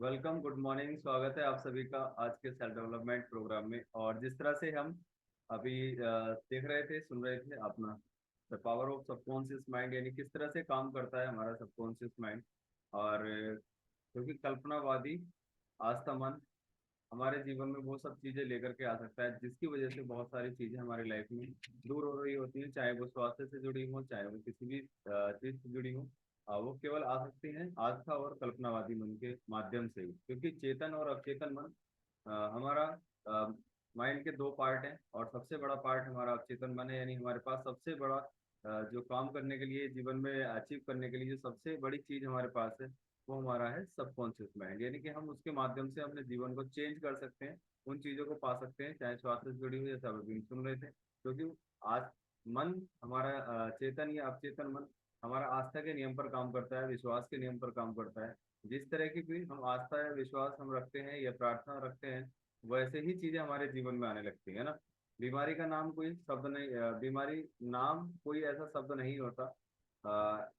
Welcome, good morning. स्वागत है आप सभी का आज के सेल्फ डेवलपमेंट प्रोग्राम में। और जिस तरह से हम अभी देख रहे थे, सुन रहे थे अपना the power of subconscious mind, यानी किस तरह से काम करता है हमारा सबकॉन्शियस माइंड। और क्योंकि कल्पनावादी आस्था मन हमारे जीवन में वो सब चीज़ें लेकर के आ सकता है जिसकी वजह से बहुत सारी चीज़ें हमारी लाइफ में दूर हो रही होती हैं, चाहे वो स्वास्थ्य से जुड़ी हो, चाहे वो किसी भी चीज़ से जुड़ी हो। वो केवल आ सकती हैं आस्था और कल्पनावादी मन के माध्यम से ही, क्योंकि चेतन और अचेतन मन हमारा माइंड के दो पार्ट हैं, और सबसे बड़ा पार्ट हमारा अवचेतन मन है। यानी हमारे पास सबसे बड़ा जो काम करने के लिए, जीवन में अचीव करने के लिए जो सबसे बड़ी चीज़ हमारे पास है, वो हमारा है सबकॉन्शियस माइंड। यानी कि हम उसके माध्यम से अपने जीवन को चेंज कर सकते हैं, उन चीज़ों को पा सकते हैं, चाहे स्वास्थ्य से जुड़ी हुई, जैसे अभी हम सुन रहे थे। क्योंकि आज मन हमारा चेतन या अवचेतन मन हमारा आस्था के नियम पर काम करता है, विश्वास के नियम पर काम करता है। जिस तरह की भी हम आस्था या विश्वास हम रखते हैं या प्रार्थना रखते हैं, वैसे ही चीजें हमारे जीवन में आने लगती है ना। बीमारी का नाम कोई शब्द नहीं, बीमारी नाम कोई ऐसा शब्द नहीं होता।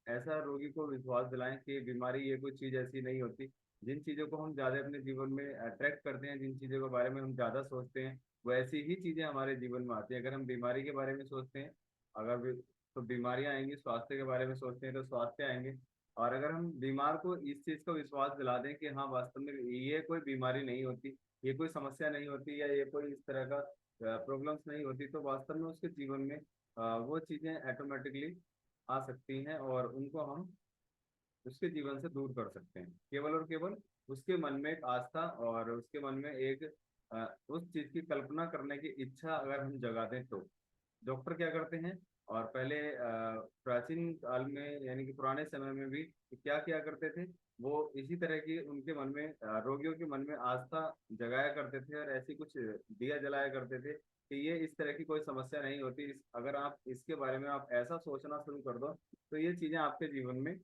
ऐसा रोगी को विश्वास दिलाएं कि बीमारी ये कोई चीज ऐसी नहीं होती। जिन चीजों को हम ज्यादा अपने जीवन में अट्रैक्ट करते हैं, जिन चीजों के बारे में हम ज्यादा सोचते हैं, वैसी ही चीजें हमारे जीवन में आती हैं। अगर हम बीमारी के बारे में सोचते हैं, अगर तो बीमारियां आएंगी। स्वास्थ्य के बारे में सोचते हैं तो स्वास्थ्य आएंगे। और अगर हम बीमार को इस चीज का विश्वास दिला दें कि हाँ, वास्तव में ये कोई बीमारी नहीं होती, ये कोई समस्या नहीं होती, या ये कोई इस तरह का प्रॉब्लम्स नहीं होती, तो वास्तव में उसके जीवन में वो चीजें ऑटोमेटिकली आ सकती हैं, और उनको हम उसके जीवन से दूर कर सकते हैं। केवल और केवल उसके मन में एक आस्था और उसके मन में एक उस चीज की कल्पना करने की इच्छा अगर हम जगा दें तो। डॉक्टर क्या करते हैं, और पहले प्राचीन काल में यानी कि पुराने समय में भी क्या किया करते थे, वो इसी तरह की उनके मन में रोगियों के मन में आस्था जगाया करते थे, और ऐसी कुछ दिया जलाया करते थे कि ये इस तरह की कोई समस्या नहीं होती। अगर आप इसके बारे में आप ऐसा सोचना शुरू कर दो, तो ये चीजें आपके जीवन में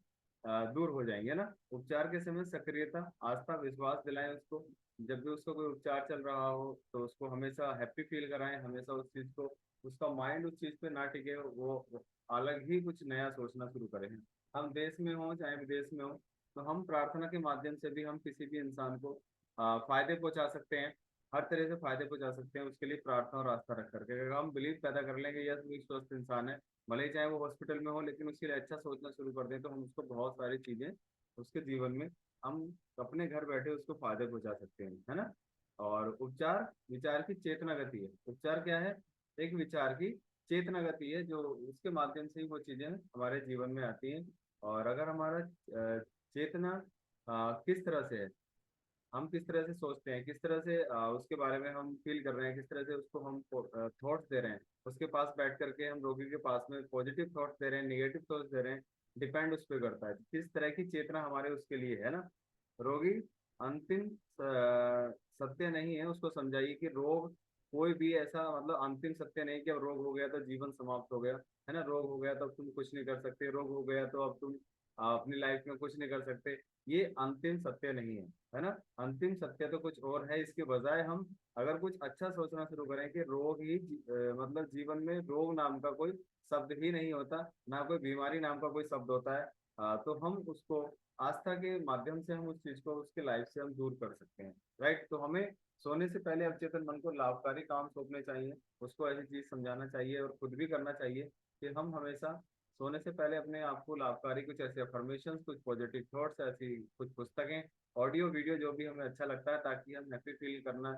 दूर हो जाएंगे ना। उपचार के समय सक्रियता, आस्था, विश्वास दिलाएं उसको। जब भी उसका कोई उपचार चल रहा हो तो उसको हमेशा हैप्पी फील कराएं, हमेशा उस चीज को, उसका माइंड उस चीज पे ना टिके, वो अलग ही कुछ नया सोचना शुरू करें। हम देश में हो चाहे विदेश में हो, तो हम प्रार्थना के माध्यम से भी हम किसी भी इंसान को फायदे पहुंचा सकते हैं। हर तरह से फायदे पहुंचा सकते हैं उसके लिए, प्रार्थना और आस्था रख करके। अगर हम बिलीव पैदा कर लेंगे, यस वो एक स्वस्थ इंसान है, भले ही चाहे वो हॉस्पिटल में हो, लेकिन उसके लिए अच्छा सोचना शुरू कर दें, तो हम उसको बहुत सारी चीजें उसके जीवन में हम अपने घर बैठे उसको फायदे पहुंचा सकते हैं, है ना। और उपचार विचार की चेतना गति है। उपचार क्या है? एक विचार की चेतना गति है, जो उसके माध्यम से ही वो चीजें हमारे जीवन में आती हैं। और अगर हमारा चेतना किस तरह से है, हम किस तरह से सोचते हैं, किस तरह से उसके बारे में हम फील कर रहे हैं, किस तरह से उसको हम थॉट्स दे रहे हैं, उसके पास बैठ करके हम रोगी के पास में पॉजिटिव थॉट्स दे रहे हैं, नेगेटिव थॉट्स दे रहे हैं, डिपेंड उस पर करता है किस तरह की चेतना हमारे उसके लिए है ना। रोगी अंतिम सत्य नहीं है, उसको समझाइए कि रोग कोई भी ऐसा मतलब अंतिम सत्य नहीं कि अब रोग हो गया तो जीवन समाप्त हो गया, है ना। रोग हो गया तो अब तुम कुछ नहीं कर सकते, रोग हो गया तो अब तुम अपनी लाइफ में कुछ नहीं कर सकते। ये अंतिम सत्य नहीं है, है ना। अंतिम सत्य तो कुछ और है। इसके बजाय हम अगर कुछ अच्छा सोचना शुरू करें कि रोग ही मतलब जीवन में रोग नाम का कोई शब्द ही नहीं होता, ना कोई बीमारी नाम का कोई शब्द होता है, तो हम उसको आस्था के माध्यम से हम उस चीज को उसके लाइफ से हम दूर कर सकते हैं। राइट। तो हमें सोने से पहले अवचेतन मन को लाभकारी काम सौंपने चाहिए, उसको ऐसी चीज समझाना चाहिए और खुद भी करना चाहिए कि हम हमेशा सोने से पहले अपने आप को लाभकारी कुछ ऐसे अफर्मेशन, कुछ पॉजिटिव थॉट्स, ऐसी कुछ पुस्तकें, ऑडियो वीडियो जो भी हमें अच्छा लगता है, ताकि हम हैप्पी फील करना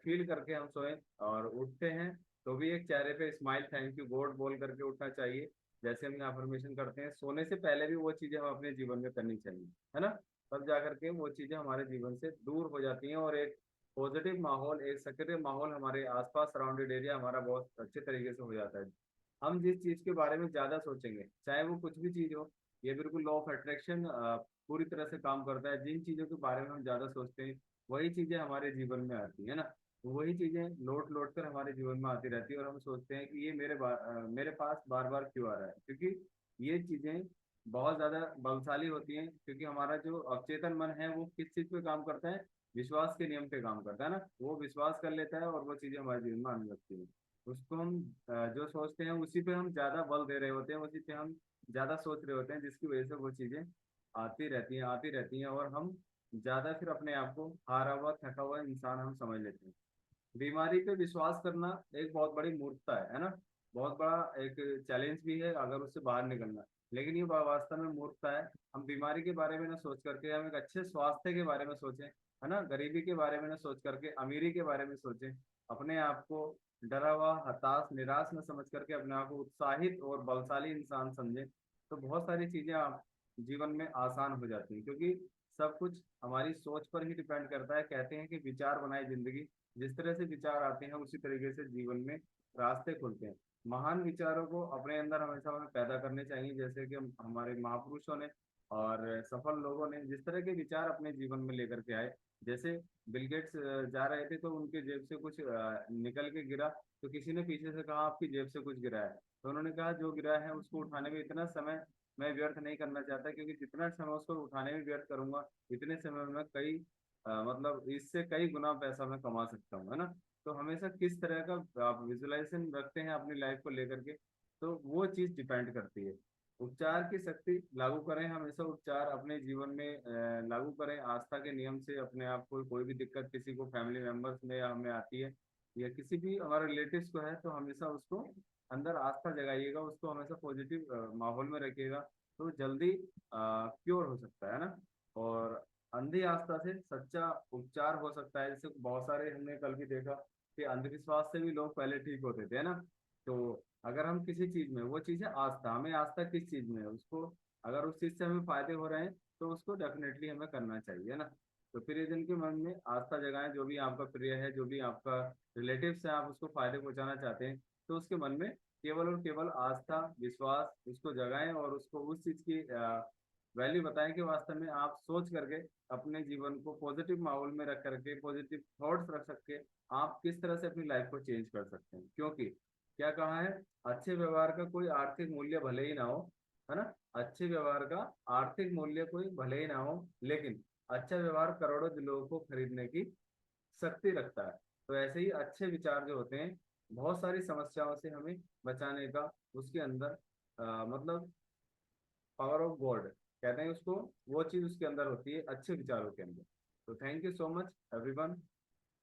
फील करके हम सोएं। और उठते हैं तो भी एक चेहरे पे स्माइल, थैंक यू गॉड बोल करके उठना चाहिए। जैसे हम अफर्मेशन करते हैं, सोने से पहले भी वो चीजें हम अपने जीवन में करनी चाहिए, है ना। तब जा करके वो चीजें हमारे जीवन से दूर हो जाती हैं, और एक पॉजिटिव माहौल, एक सक्रिय माहौल हमारे आसपास सराउंडेड एरिया हमारा बहुत अच्छे तरीके से हो जाता है। हम जिस चीज के बारे में ज्यादा सोचेंगे, चाहे वो कुछ भी चीज हो, ये बिल्कुल लॉ ऑफ अट्रैक्शन पूरी तरह से काम करता है। जिन चीजों के बारे में हम ज्यादा सोचते हैं, वही चीजें हमारे जीवन में आती है ना। तो वही चीजें लौट लौट कर हमारे जीवन में आती रहती है, और हम सोचते हैं कि ये मेरे पास बार बार क्यों आ रहा है, क्योंकि ये चीजें बहुत ज्यादा बलशाली होती हैं। क्योंकि हमारा जो अवचेतन मन है वो किस चीज पे काम करता है? विश्वास के नियम पे काम करता है ना। वो विश्वास कर लेता है और वो चीजें हमारे जीवन में आने लगती हैं। उसको हम जो सोचते हैं उसी पे हम ज्यादा बल दे रहे होते हैं, उसी पे हम ज्यादा सोच रहे होते हैं, जिसकी वजह से वो चीजें आती रहती हैं, आती रहती हैं। और हम ज्यादा फिर अपने आप को हारा हुआ थका हुआ इंसान हम समझ लेते हैं। बीमारी पे विश्वास करना एक बहुत बड़ी मूर्खता है ना। बहुत बड़ा एक चैलेंज भी है अगर उससे बाहर निकलना। लेकिन ये वास्तव में मूर्खता है। हम बीमारी के बारे में ना सोच करके हम एक अच्छे स्वास्थ्य के बारे में सोचें, है ना, गरीबी के बारे में ना सोच करके अमीरी के बारे में सोचें। अपने आप को डरा हुआ, हताश, निराश न समझ करके अपने आप को उत्साहित और बलशाली इंसान समझें, तो बहुत सारी चीजें आप जीवन में आसान हो जाती हैं। क्योंकि सब कुछ हमारी सोच पर ही डिपेंड करता है। कहते हैं कि विचार बनाए जिंदगी। जिस तरह से विचार आते हैं उसी तरीके से जीवन में रास्ते खुलते हैं। महान विचारों को अपने अंदर हमेशा हमें पैदा करने चाहिए, जैसे कि हमारे महापुरुषों ने और सफल लोगों ने जिस तरह के विचार अपने जीवन में लेकर के आए। जैसे बिल गेट्स जा रहे थे तो उनके जेब से कुछ निकल के गिरा, तो किसी ने पीछे से कहा आपकी जेब से कुछ गिरा है, तो उन्होंने कहा जो गिरा है उसको उठाने में इतना समय मैं व्यर्थ नहीं करना चाहता, क्योंकि जितना समय उसको उठाने में व्यर्थ करूंगा इतने समय में कई मतलब इससे कई गुना पैसा मैं कमा सकता हूँ, है ना। तो हमेशा किस तरह का आप विजुअलाइजेशन रखते हैं अपनी लाइफ को लेकर के, तो वो चीज डिपेंड करती है। उपचार की शक्ति लागू करें, हमेशा उपचार अपने जीवन में लागू करें। आस्था के नियम से अपने आप को कोई भी दिक्कत किसी को फैमिली मेंबर्स में या हमें आती है या किसी भी हमारे रिलेटिव्स को है, तो हमेशा उसको अंदर आस्था जगाइएगा, उसको हमेशा पॉजिटिव माहौल में रखिएगा, तो जल्दी क्योर हो सकता है ना। और अंधी आस्था से सच्चा उपचार हो सकता है। जैसे बहुत सारे हमने कल भी देखा कि अंधविश्वास से भी लोग पहले ठीक होते थे, है ना। तो अगर हम किसी चीज में, वो चीज है आस्था, हमें आस्था किस चीज में है उसको, अगर उस चीज से हमें फायदे हो रहे हैं तो उसको डेफिनेटली हमें करना चाहिए, है ना। तो प्रियजन के मन में आस्था जगाएं, जो भी आपका प्रिय है, जो भी आपका रिलेटिव्स है, आप उसको फायदे पहुंचाना चाहते हैं, तो उसके मन में केवल और केवल आस्था विश्वास उसको जगाएं और उसको उस चीज की वैल्यू बताएं कि वास्तव में आप सोच करके अपने जीवन को पॉजिटिव माहौल में रख करके, पॉजिटिव थॉट्स रख सकते, आप किस तरह से अपनी लाइफ को चेंज कर सकते हैं। क्योंकि क्या कहा है, अच्छे व्यवहार का कोई आर्थिक मूल्य भले ही ना हो, है ना। अच्छे व्यवहार का आर्थिक मूल्य कोई भले ही ना हो, लेकिन अच्छा व्यवहार करोड़ों दिलों को खरीदने की शक्ति रखता है। तो ऐसे ही अच्छे विचार जो होते हैं बहुत सारी समस्याओं से हमें बचाने का उसके अंदर मतलब पावर ऑफ गॉड कहते हैं उसको, वो चीज उसके अंदर होती है अच्छे विचारों के अंदर। तो thank you so much everyone.